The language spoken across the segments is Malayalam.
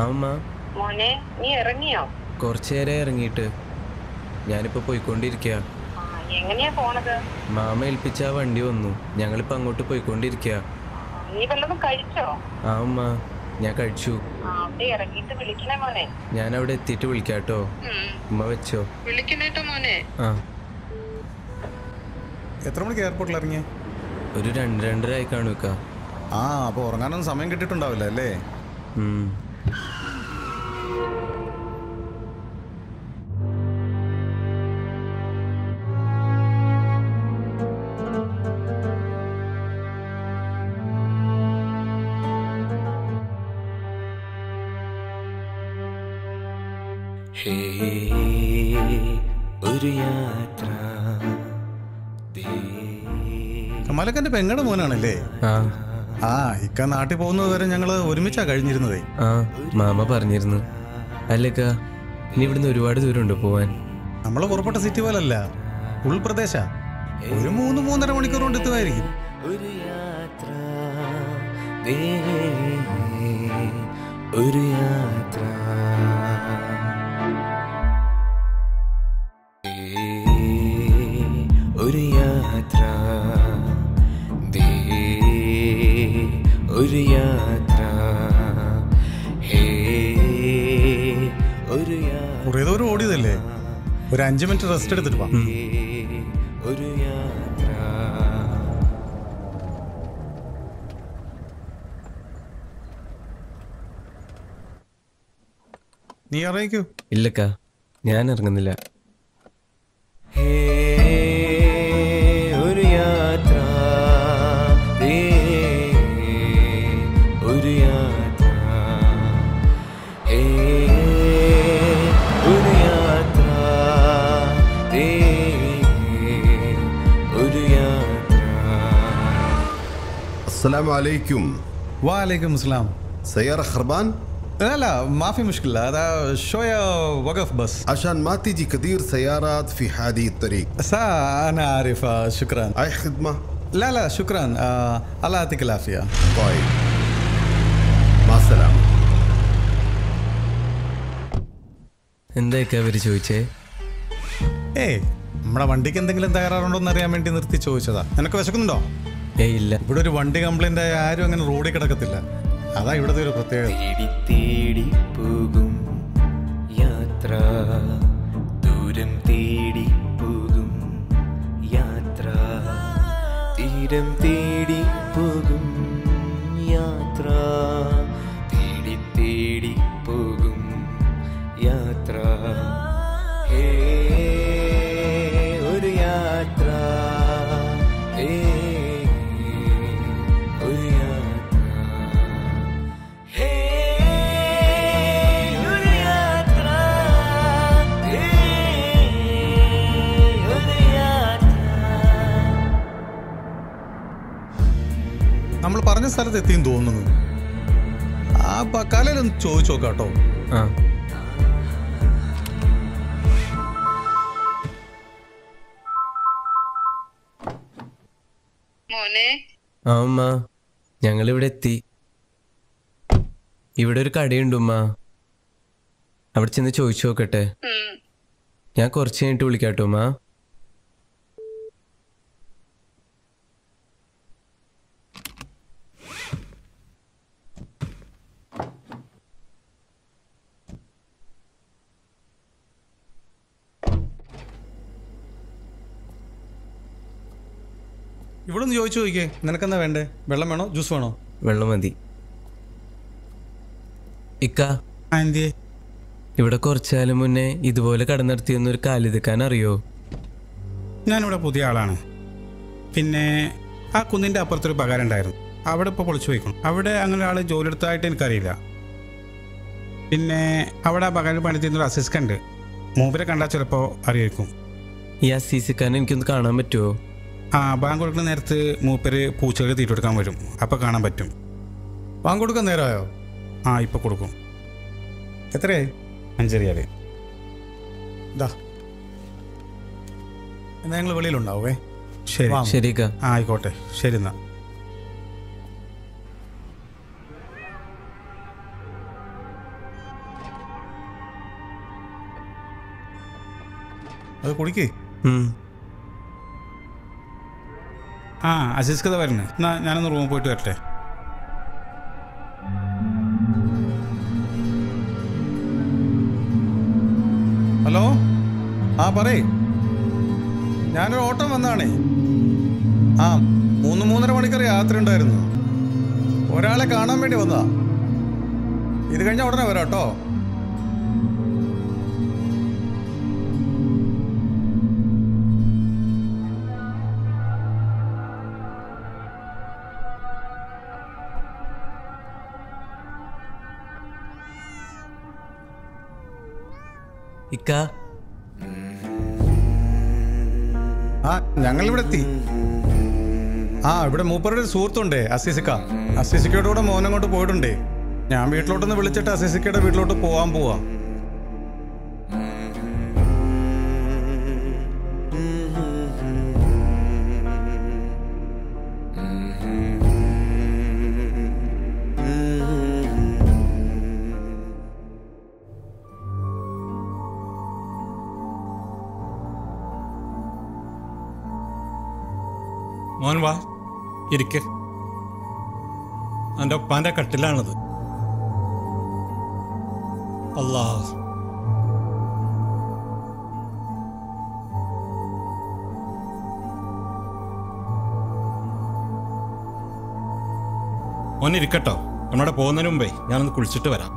അമ്മ മോനെ നീ ഇറങ്ങിയോ? കുറച്ചേരെ ഇറങ്ങിയിട്ട് ഞാനിപ്പോ പോയിക്കൊണ്ടിരിക്കുക. എങ്ങനെയാ പോണത്? മാമ ഏൽപ്പിച്ച വണ്ടി വന്നു, ഞങ്ങളിപ്പോ അങ്ങോട്ട് പോയിക്കൊണ്ടിരിക്കുക. നീ വല്ലതും കഴിച്ചോ? ആ അമ്മ, ഞാൻ കഴിച്ചു. അവിടെ ഇറങ്ങിയിട്ട് വിളിക്കണേ മോനെ. ഞാൻ അവിടെ എത്തിയിട്ട് വിളിക്കാട്ടോ. ഉമ്മ വെച്ചോ. വിളിക്കണേട്ടോ മോനെ. ആ, എത്ര മണിക്ക് എയർപോർട്ടിൽ ഇറങ്ങിയ? ഒരു 2-2:30 ആയി കാണുക. ആ, അപ്പോൾ ഉറങ്ങാനൊന്നും സമയം കിട്ടിയിട്ടുണ്ടാവില്ല അല്ലേ? ഒരു യാത്ര. കമാലക്കന്റെ പെങ്ങളുടെ മോനാണല്ലേ? ആ, ഇക്ക നാട്ടിൽ പോകുന്നത് വരെ ഞങ്ങള് ഒരുമിച്ചാ കഴിഞ്ഞിരുന്നതേ. ആ, മാമ പറഞ്ഞിരുന്നു. അല്ലേക്ക, ഇനി ഇവിടുന്ന് ഒരുപാട് ദൂരമുണ്ട് പോവാൻ? നമ്മള് പുറപ്പെട്ട സിറ്റി പോലല്ല, ഉൾപ്രദേശ. ഒരു 3-3.5 മണിക്കൂർ കൊണ്ട് എത്തുമായിരിക്കും. ഒരു യാത്ര, ഒരു യാത്ര, ഒരു യാത്ര, ഒരു യാത്ര, കുറേ ദൂരം ഓടിയതല്ലേ, ഒരു 5 മിനിറ്റ് റെസ്റ്റ് എടുത്തിട്ട് പോവാം. ഒരു യാത്ര. നീ ഇറങ്ങിക്കൂ. ഇല്ലക്ക, ഞാൻ ഇറങ്ങുന്നില്ല. ഒരു യാത്ര, ഒരു യാത്ര, ഒരു യാത്ര, ഒരു യാത്ര. السلام عليكم. وعليكم السلام. سيارة خربان؟ لا لا ما في مشكلة، هذا شوية وقف بس عشان ما تيجي كثير سيارات في هذه الطريق. أنا عارف. شكرا. أي خدمة؟ لا لا شكرا. الله يعطيك العافية. طيب مع السلامة. എന്തായിക്കാ അവര് ചോദിച്ചേ? ഏയ്, നമ്മുടെ വണ്ടിക്ക് എന്തെങ്കിലും തകരാറുണ്ടോ എന്ന് അറിയാൻ വേണ്ടി നിർത്തി ചോദിച്ചതാ. നിനക്ക് വിശക്കുന്നുണ്ടോ? ഇല്ല. ഇവിടെ ഒരു വണ്ടി കംപ്ലൈന്റ് ആയ ആരും അങ്ങനെ റോഡിൽ കിടക്കത്തില്ല. അതാ ഇവിടുത്തെ ഒരു പ്രത്യേകത. തേടി തേടി പോകും യാത്ര, ദൂരം തേടി പോകും യാത്ര, തീരം തേടി പോകും യാത്ര, തേടി തേടി പോകും യാത്ര, ഒരു യാത്ര, ഒരു യാത്ര, ഒരു യാത്ര, ഒരു യാത്ര. നമ്മൾ പറഞ്ഞ സ്ഥലത്ത് എത്തിയെന്ന് തോന്നുന്നു. ആ ബക്കാലയിലൊന്ന് ചോദിച്ചു നോക്കാട്ടോ. മോനെ. ആ ഉമ്മ, ഞങ്ങളിവിടെ എത്തി. ഇവിടെ ഒരു കടയുണ്ട് ഉമ്മ, അവിടെ ചെന്ന് ചോദിച്ചു നോക്കട്ടെ. ഞാൻ കുറച്ച് കഴിഞ്ഞിട്ട് വിളിക്കാട്ടോ ഉമ്മ. ഇവിടെ ഒന്ന് ചോദിച്ചു നോക്കിയേ. നിനക്കെന്താ വേണ്ടേ? വെള്ളം വേണോ, ജ്യൂസ് വേണോ? വെള്ളം മതി. ഇക്ക, എന്തിയെ? ഇവിടെ കുറച്ചാലും മുന്നേ ഇതുപോലെ കടന്നിടത്തിയൊന്നൊരു കാലിതെക്കാൻ അറിയോ? ഞാനിവിടെ പുതിയ ആളാണ്. പിന്നെ ആ കുന്നിൻ്റെ അപ്പുറത്തൊരു പകാരം ഉണ്ടായിരുന്നു, അവിടെ ഇപ്പോൾ പൊളിച്ചു വയ്ക്കണം. അവിടെ അങ്ങനെ ആൾ ജോലി എടുത്തതായിട്ട് എനിക്കറിയില്ല. പിന്നെ അവിടെ ആ പകാരം പണി ചെയ്യുന്നൊരു അസിസ്റ്റൻ്റ്, മൂപ്പരെ കണ്ടാൽ ചിലപ്പോൾ അറിയായിരിക്കും. ഈ അസീസിക്കാൻ എനിക്കൊന്ന് കാണാൻ പറ്റുമോ? ആ, ബാങ്ക് കൊടുക്കുന്ന നേരത്ത് മൂപ്പര് പൂച്ചകൾ തീറ്റ കൊടുക്കാൻ വരും, അപ്പോൾ കാണാൻ പറ്റും. ബാങ്ക് കൊടുക്കാൻ നേരമായോ? ആ, ഇപ്പോൾ കൊടുക്കും. എത്രയായി? 5 റിയാൽ. ഇതാ, എന്നാ ഞങ്ങൾ വെളിയിലുണ്ടാവേ. ശരി ശരിക്ക. ആയിക്കോട്ടെ, ശരി എന്നാ. അത് കുടിക്കേ. ആ അസീസ്കത വരുന്നത്. എന്നാ ഞാനൊന്ന് റൂമിൽ പോയിട്ട് വരട്ടെ. ഹലോ, ആ പറയേ. ഞാനൊരു ഓട്ടം വന്നാണേ. ആ 3-3.5 മണിക്കൂർ യാത്ര ഉണ്ടായിരുന്നു. ഒരാളെ കാണാൻ വേണ്ടി വന്നതാ. ഇത് കഴിഞ്ഞാൽ ഉടനെ വരാം കേട്ടോ. ഇക്ക, ആ ഞങ്ങളിവിടെ എത്തി. ആ ഇവിടെ മൂപ്പരുടെ ഒരു സുഹൃത്തുണ്ടേ, അസീസിക്ക. അസീസിക്കയുടെ കൂടെ മോനങ്ങോട്ട് പോയിട്ടുണ്ടേ. ഞാൻ വീട്ടിലോട്ടൊന്ന് വിളിച്ചിട്ട് അസീസിക്കയുടെ വീട്ടിലോട്ട് പോവാൻ പോവാ. മോൻ വാ, ഇരിക്ക്. എൻ്റെ ഒപ്പാൻ്റെ കട്ടിലാണത്. അല്ലാ, മോൻ ഇരിക്കട്ടോ. നമ്മുടെ പോകുന്നതിന് മുമ്പേ ഞാനൊന്ന് കുളിച്ചിട്ട് വരാം.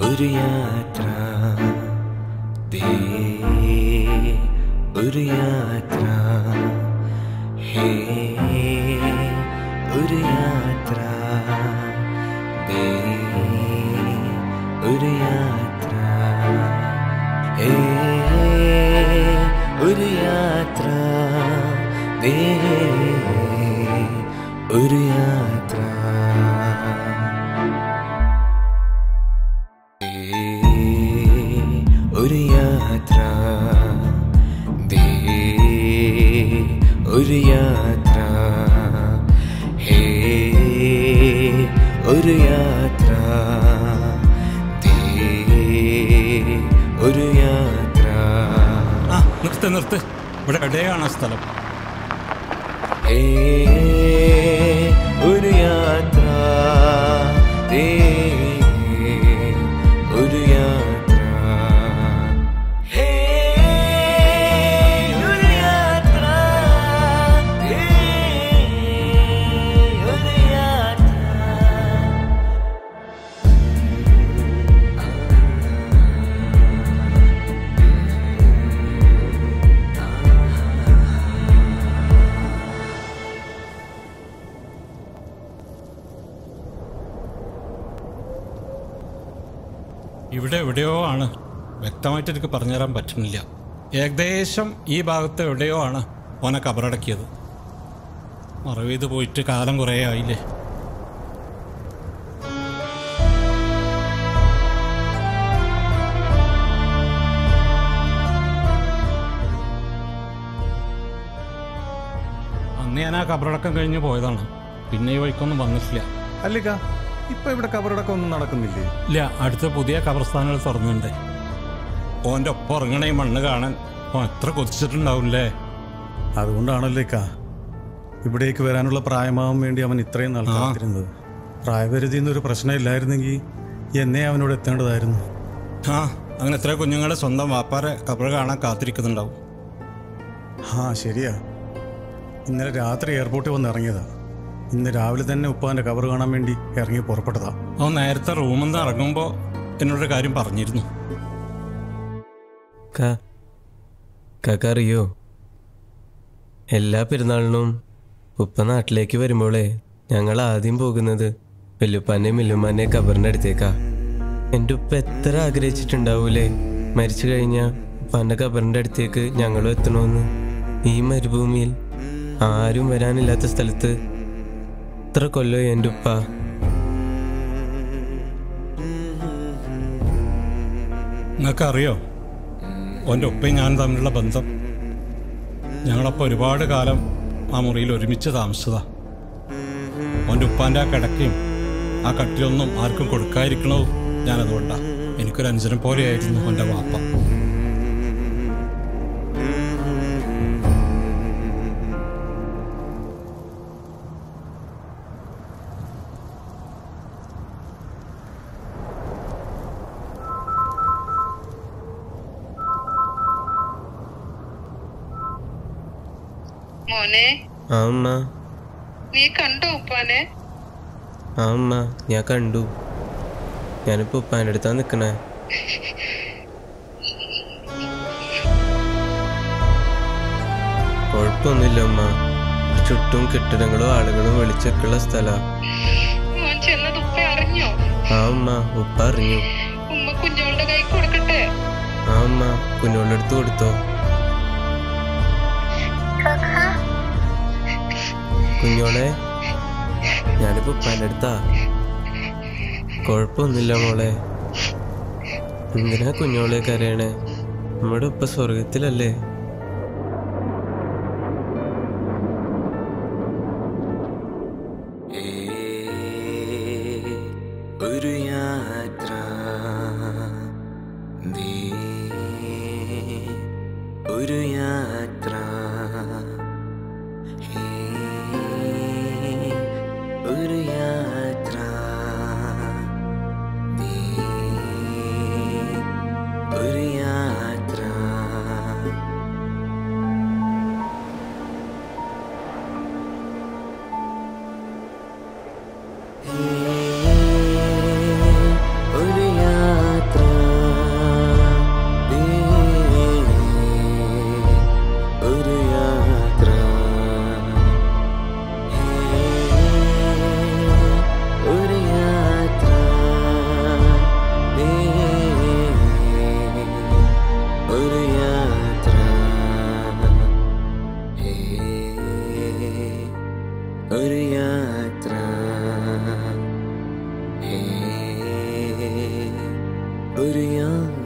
ഒരു യാത്ര, ഒരു യാത്ര, ഒരു യാത്ര, ഒരു യാത്ര, ഒരു യാത്ര, ഒരു യാത്ര. ഒരു യാത്ര, ഒരു യാത്ര, ഒരു യാത്ര, ഒരു യാത്ര. നിർത്ത്. ഇവിടെ എവിടെയാണ് സ്ഥലം? ഒരു യാത്ര, ഒരു യാത്ര, ഒരു യാത്ര, ഒരു യാത്ര. ഇവിടെ എവിടെയോ ആണ്. വ്യക്തമായിട്ട് എനിക്ക് പറഞ്ഞുതരാൻ പറ്റുന്നില്ല. ഏകദേശം ഈ ഭാഗത്ത് എവിടെയോ ആണ് ഓനെ കബറടക്കിയത്. മറവ് ചെയ്ത് പോയിട്ട് കാലം കുറേ ആയില്ലേ. അന്ന് ഞാൻ ആ കബറടക്കം കഴിഞ്ഞ് പോയതാണ്. പിന്നെ ഈ വഴിക്കൊന്നും വന്നിട്ടില്ല. അല്ലിക്ക, ഇപ്പൊ ഇവിടെ കബറടക്കം ഒന്നും നടക്കുന്നില്ലേ? ഇല്ല, അടുത്ത പുതിയ കബർസ്ഥാനുകൾ തുറന്നുണ്ട്. ഓൻ്റെ ഒപ്പം ഇറങ്ങണ ഈ മണ്ണ് കാണാൻ ഓ എത്ര കൊതിച്ചിട്ടുണ്ടാവില്ലേ? അതുകൊണ്ടാണല്ലേ ഇക്ക ഇവിടേക്ക് വരാനുള്ള പ്രായമാവാൻ വേണ്ടി അവൻ ഇത്രയും നാൾ കാത്തിരുന്നത്. പ്രായപരിധി എന്നൊരു പ്രശ്നമില്ലായിരുന്നെങ്കിൽ എന്നെ അവനോട് എത്തേണ്ടതായിരുന്നു. ആ അങ്ങനെ എത്ര കുഞ്ഞുങ്ങളെ സ്വന്തം വാപ്പാരെ കബറ് കാണാൻ കാത്തിരിക്കുന്നുണ്ടാവും. ആ ശരിയാ. ഇന്നലെ രാത്രി എയർപോർട്ടിൽ വന്ന് ഇറങ്ങിയതാ. ഇന്ന് രാവിലെ തന്നെ ഉപ്പാൻ്റെ കബറ് കാണാൻ വേണ്ടി ഇറങ്ങി പുറപ്പെട്ടതാ. അവൻ നേരത്തെ റൂമിൽ നിന്ന് ഇറങ്ങുമ്പോൾ എന്നോടൊരു കാര്യം പറഞ്ഞിരുന്നു. കാക്ക അറിയോ, എല്ലാ പെരുന്നാളിനും ഉപ്പ നാട്ടിലേക്ക് വരുമ്പോളേ ഞങ്ങൾ ആദ്യം പോകുന്നത് വല്യുപ്പാൻ്റെയും വല്യുമ്മാൻ്റെയും കബറിൻ്റെ അടുത്തേക്കാ. എൻ്റെ ഉപ്പ എത്ര ആഗ്രഹിച്ചിട്ടുണ്ടാവൂലേ മരിച്ചു കഴിഞ്ഞാൽ ഉപ്പാൻ്റെ കബറിൻ്റെ അടുത്തേക്ക് ഞങ്ങളും എത്തണമെന്ന്. ഈ മരുഭൂമിയിൽ ആരും വരാനില്ലാത്ത സ്ഥലത്ത് എത്ര കൊല്ലോ എൻ്റെ ഉപ്പ. നിങ്ങൾക്കറിയോ ഓൻ്റെ ഉപ്പയും ഞാൻ തമ്മിലുള്ള ബന്ധം? ഞങ്ങളപ്പോൾ ഒരുപാട് കാലം ആ മുറിയിൽ ഒരുമിച്ച് താമസിച്ചതാ. ഓൻ്റെ ഉപ്പാൻ്റെ ആ കിടക്കയും ആ കട്ടിലൊന്നും ആർക്കും കൊടുക്കാതിരിക്കണോ ഞാനതുകൊണ്ടാണ്. എനിക്കൊരു അനുജനം പോലെയായിരുന്നു ഓൻ്റെ വാപ്പ. മോനെ, ആ അമ്മ. നീ കണ്ടോ ഉപ്പാനെ? ആ അമ്മ, ഞാൻ കണ്ടു. ഞാനിപ്പോ ഉപ്പാൻ്റെ അടുത്താ നിക്കണേ. കുഴപ്പമൊന്നുമില്ല അമ്മ. ചുറ്റും കെട്ടിടങ്ങളും ആളുകളും വിളിച്ചൊക്കെയുള്ള സ്ഥലാ. മോൻ ചെന്നത് ഉപ്പ അറിഞ്ഞോ? ആ അമ്മ, ഉപ്പ അറിഞ്ഞു. ഉമ്മ കുഞ്ഞോളുടെ കൈ കൊടുക്കട്ടെ? ആ അമ്മ, കുഞ്ഞോളുടെ അടുത്ത് കൊടുത്തോ. കുഞ്ഞോളെ, ഞാനിപ്പോ ഉപ്പാൻ്റെ അടുത്താ. കുഴപ്പമൊന്നുമില്ല മോളെ. എന്തിനാ കുഞ്ഞോളെ കരയണേ? നമ്മുടെ ഉപ്പ സ്വർഗത്തിലല്ലേ. ഒരു യാത്ര ഒരു യാത്ര ഒരു യാത്ര ഒരു യാത്ര ഒരു യാത്ര ഒരു യാത്ര ഒരു യാത്ര ഒരു യാത്ര ഒരു യാത്ര ഒരു യാത്ര